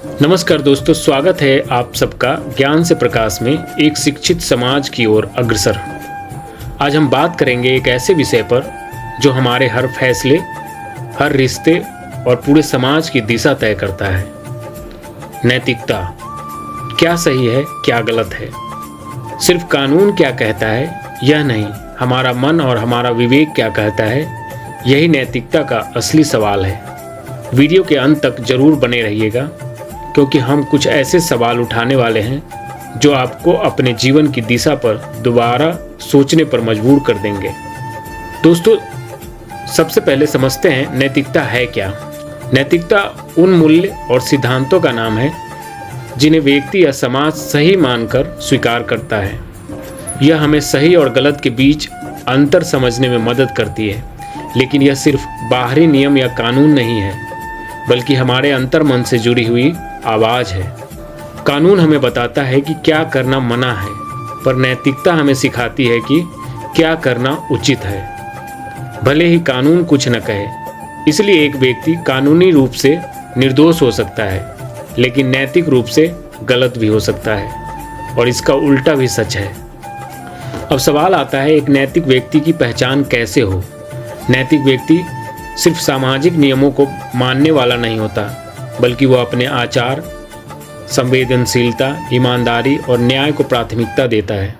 नमस्कार दोस्तों, स्वागत है आप सबका ज्ञान से प्रकाश में एक शिक्षित समाज की ओर अग्रसर। आज हम बात करेंगे एक ऐसे विषय पर जो हमारे हर फैसले, हर रिश्ते और पूरे समाज की दिशा तय करता है। नैतिकता। क्या सही है, क्या गलत है, सिर्फ कानून क्या कहता है यह नहीं, हमारा मन और हमारा विवेक क्या कहता है, यही नैतिकता का असली सवाल है। वीडियो के अंत तक जरूर बने रहिएगा, क्योंकि हम कुछ ऐसे सवाल उठाने वाले हैं जो आपको अपने जीवन की दिशा पर दोबारा सोचने पर मजबूर कर देंगे। दोस्तों, सबसे पहले समझते हैं नैतिकता है क्या। नैतिकता उन मूल्य और सिद्धांतों का नाम है जिन्हें व्यक्ति या समाज सही मानकर स्वीकार करता है। यह हमें सही और गलत के बीच अंतर समझने में मदद करती है, लेकिन यह सिर्फ बाहरी नियम या कानून नहीं है, बल्कि हमारे अंतर मन से जुड़ी हुई आवाज़ है। कानून हमें बताता है कि क्या करना मना है, पर नैतिकता हमें सिखाती है कि क्या करना उचित है। भले ही कानून कुछ न कहे, इसलिए एक व्यक्ति कानूनी रूप से निर्दोष हो सकता है, लेकिन नैतिक रूप से गलत भी हो सकता है, और इसका उल्टा भी सच है। अब सवाल आता है, एक नैतिक व्यक्ति की पहचान कैसे हो। नैतिक व्यक्ति सिर्फ सामाजिक नियमों को मानने वाला नहीं होता, बल्कि वह अपने आचार, संवेदनशीलता, ईमानदारी और न्याय को प्राथमिकता देता है।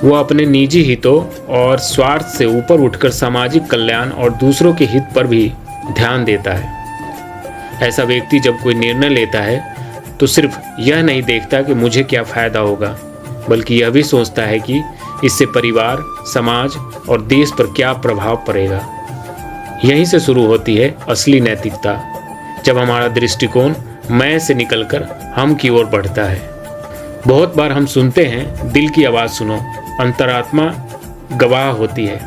वह अपने निजी हितों और स्वार्थ से ऊपर उठकर सामाजिक कल्याण और दूसरों के हित पर भी ध्यान देता है। ऐसा व्यक्ति जब कोई निर्णय लेता है तो सिर्फ यह नहीं देखता कि मुझे क्या फायदा होगा, बल्कि यह भी सोचता है कि इससे परिवार, समाज और देश पर क्या प्रभाव पड़ेगा। यहीं से शुरू होती है असली नैतिकता, जब हमारा दृष्टिकोण मैं से निकलकर हम की ओर बढ़ता है। बहुत बार हम सुनते हैं, दिल की आवाज़ सुनो, अंतरात्मा गवाह होती है।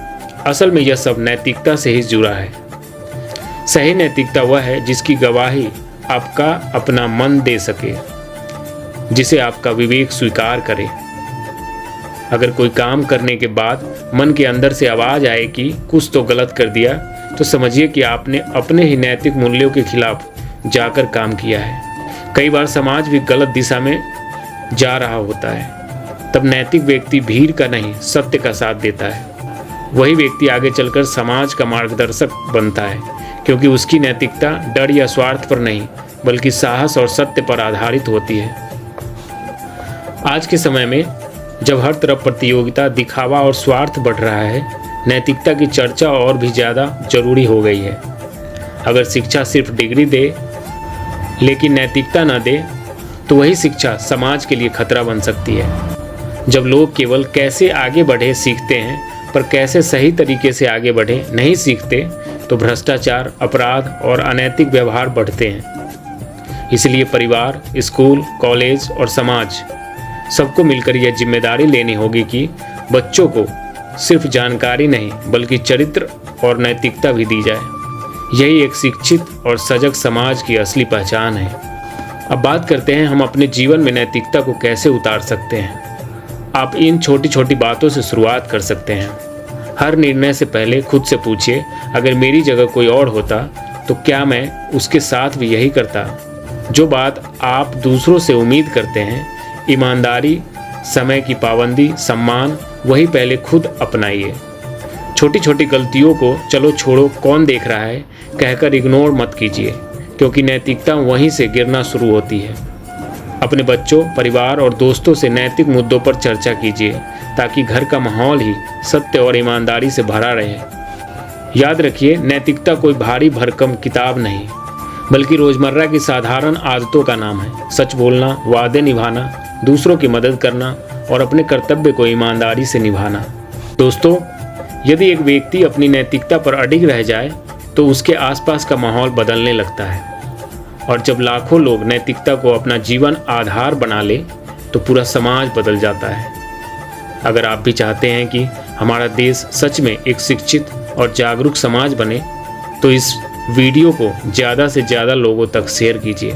असल में यह सब नैतिकता से ही जुड़ा है। सही नैतिकता वह है जिसकी गवाही आपका अपना मन दे सके, जिसे आपका विवेक स्वीकार करे। अगर कोई काम करने के बाद मन के अंदर से आवाज़ आए कि कुछ तो गलत कर दिया, तो समझिए कि आपने अपने ही नैतिक मूल्यों के खिलाफ जाकर काम किया है। कई बार समाज भी गलत दिशा में जा रहा होता है, तब नैतिक व्यक्ति भीड़ का नहीं, सत्य का साथ देता है। वही व्यक्ति आगे चलकर समाज का मार्गदर्शक बनता है, क्योंकि उसकी नैतिकता डर या स्वार्थ पर नहीं, बल्कि साहस और सत्य पर आधारित होती है। आज के समय में जब हर तरफ प्रतियोगिता, दिखावा और स्वार्थ बढ़ रहा है, नैतिकता की चर्चा और भी ज़्यादा जरूरी हो गई है। अगर शिक्षा सिर्फ डिग्री दे लेकिन नैतिकता न दे, तो वही शिक्षा समाज के लिए खतरा बन सकती है। जब लोग केवल कैसे आगे बढ़े सीखते हैं, पर कैसे सही तरीके से आगे बढ़े नहीं सीखते, तो भ्रष्टाचार, अपराध और अनैतिक व्यवहार बढ़ते हैं। इसलिए परिवार, स्कूल, कॉलेज और समाज सबको मिलकर यह जिम्मेदारी लेनी होगी कि बच्चों को सिर्फ जानकारी नहीं, बल्कि चरित्र और नैतिकता भी दी जाए। यही एक शिक्षित और सजग समाज की असली पहचान है। अब बात करते हैं, हम अपने जीवन में नैतिकता को कैसे उतार सकते हैं। आप इन छोटी छोटी बातों से शुरुआत कर सकते हैं। हर निर्णय से पहले खुद से पूछिए, अगर मेरी जगह कोई और होता तो क्या मैं उसके साथ भी यही करता। जो बात आप दूसरों से उम्मीद करते हैं, ईमानदारी, समय की पाबंदी, सम्मान, वही पहले खुद अपनाइए। छोटी छोटी गलतियों को चलो छोड़ो, कौन देख रहा है कहकर इग्नोर मत कीजिए, क्योंकि नैतिकता वहीं से गिरना शुरू होती है। अपने बच्चों, परिवार और दोस्तों से नैतिक मुद्दों पर चर्चा कीजिए, ताकि घर का माहौल ही सत्य और ईमानदारी से भरा रहे। याद रखिए, नैतिकता कोई भारी भरकम किताब नहीं, बल्कि रोजमर्रा की साधारण आदतों का नाम है। सच बोलना, वादे निभाना, दूसरों की मदद करना और अपने कर्तव्य को ईमानदारी से निभाना। दोस्तों, यदि एक व्यक्ति अपनी नैतिकता पर अडिग रह जाए, तो उसके आसपास का माहौल बदलने लगता है, और जब लाखों लोग नैतिकता को अपना जीवन आधार बना ले, तो पूरा समाज बदल जाता है। अगर आप भी चाहते हैं कि हमारा देश सच में एक शिक्षित और जागरूक समाज बने, तो इस वीडियो को ज़्यादा से ज़्यादा लोगों तक शेयर कीजिए।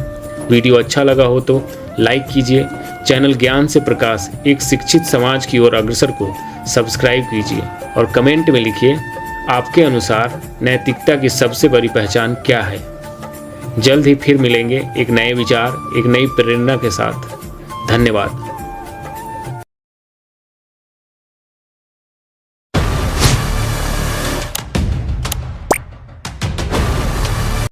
वीडियो अच्छा लगा हो तो लाइक कीजिए। चैनल ज्ञान से प्रकाश एक शिक्षित समाज की ओर अग्रसर को सब्सक्राइब कीजिए, और कमेंट में लिखिए, आपके अनुसार नैतिकता की सबसे बड़ी पहचान क्या है। जल्द ही फिर मिलेंगे एक नए विचार, एक नई प्रेरणा के साथ। धन्यवाद।